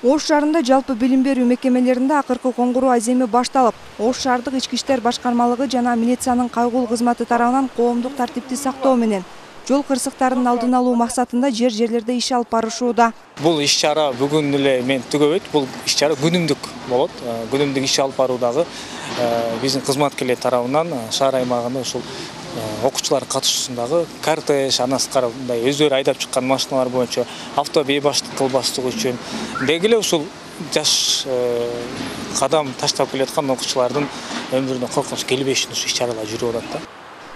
Ош шаарында жалпы билим берүү мекемелеринде акыркы коңгуроо аземи башталып, Ош шаардык ички иштер башкармалыгы жана милициянын кайгылуу кызматы тарабынан коомдук тартипти сактоо менен жол кырсыктарын алдын алуу максатында жерлерде иш алып барышууда. Бул иш-чара бүгүн эле мен түгөбөйт. Бул иш-чара күнүмдүк болот. Күнүмдүк иш алып баруудагы биздин кызматкерлер тарабынан шаар аймагында ушул окуучулар катышуусундагы кортеж, андан сырткары мындай өздөрү айдап чыккан машиналар боюнча авто бейбаштык кылбаслык үчүн деги эле ушул жаш кадам таштап келаткан окуучулардын өмүрүнө коркунуч келбеш үчүн иш-чаралар жүрүп атат да.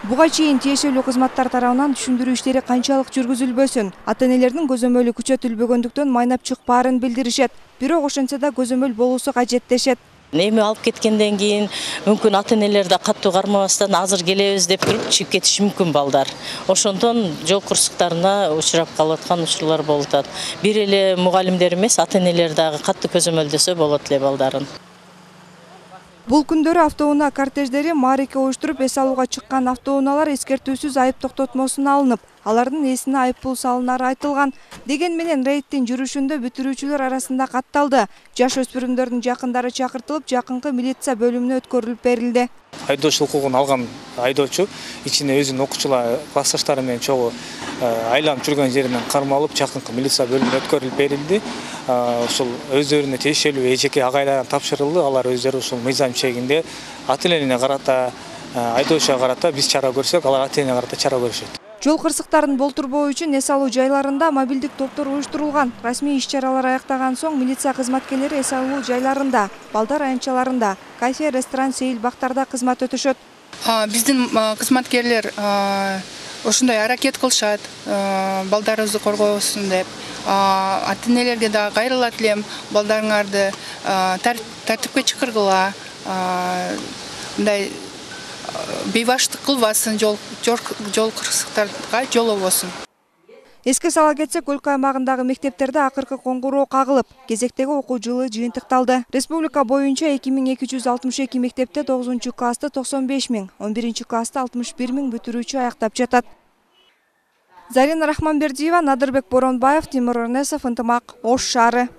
Буга чейин тиешелүү кызматтар тарабынан түшүндүрүү иштери канчалык жүргүзүлбөсүн, ата-энелердин көзөмөлү күчөтүлбөгөндүктөн майнап чыкпаарын билдиришет. Бирок ошентсе да көзөмөл болуусу кажет дешет. Эми алып кеткенден кийин мүмкүн ата-энелер да каттуу кармабастан азыр келебиз деп туруп чыгып кетиши мүмкүн балдар. Ошондон жол кырсыктарына учурап калып аткан учурлар болуп атат. Бир эле мугалимдер эмес, ата-энелер дагы катты көзөмөлдөсө болот эле балдарын. Бул күндөрү автоунаа кортеждери маареке уюштуруп эс алууга чыккан автоунаалар эскертүүсүз айып токтотмосуна алынып, алардын ээсине айыппул салынары айтылган. Деген менен рейдтин жүрүшүндө бүтүрүүчүлөр арасында катталды. Жаш өспүрүмдөрдүн жакындары чакыртылып, жакынкы милиция бөлүмүнө өткөрүлүп берилди. Айдоочу укугун алган айдоочу ичине өзүнүн окуучулар классташтары менен чогуу айланып жүргөн жеринен кармалып, жакынкы милиция бөлүмүнө өткөрүлүп берилди. Ушул өздөрүнө тиешелүү эжеке агайларына тапшырылды. Алар өздөрү ушул мыйзам чегинде ата-энене карата, айдоочуга карата биз чара көрсөк, алар ата-энеге карата чара көрүшөт. Жол кырсыктарын болтурбоо үчүн эс алуу жайларында мобилдик топтор уюштурулган. Расмий иш-чаралар аяктаган соң милиция кызматкерлери эс алуу жайларында, балдар аянтчаларында, кафе, ресторан, сейил бактарда кызмат өтүшөт. Биздин кызматкерлер ошондой аракет кылышат, балдарыбызды коргоосун деп. Ата-энелерге да кайрылат элем, балдарыңарды тартипке чакыргыла, мындай бейбаштык кылбасын, жол кырсыктарга жолобосун. Эске сала кетсек, өлкө аймагындагы мектептерде акыркы коңгуроо кагылып, кезектеги окуу жылы жыйынтыкталды. Республика боюнча 2262 мектепте 9 классты 95 000, 11 классты 61 000 бүтүрүүчү аяктап жатат. Зарина Рахманбердиева, Надырбек Боронбаев, Тимур Орнесов, Ынтымак, Ош шаары.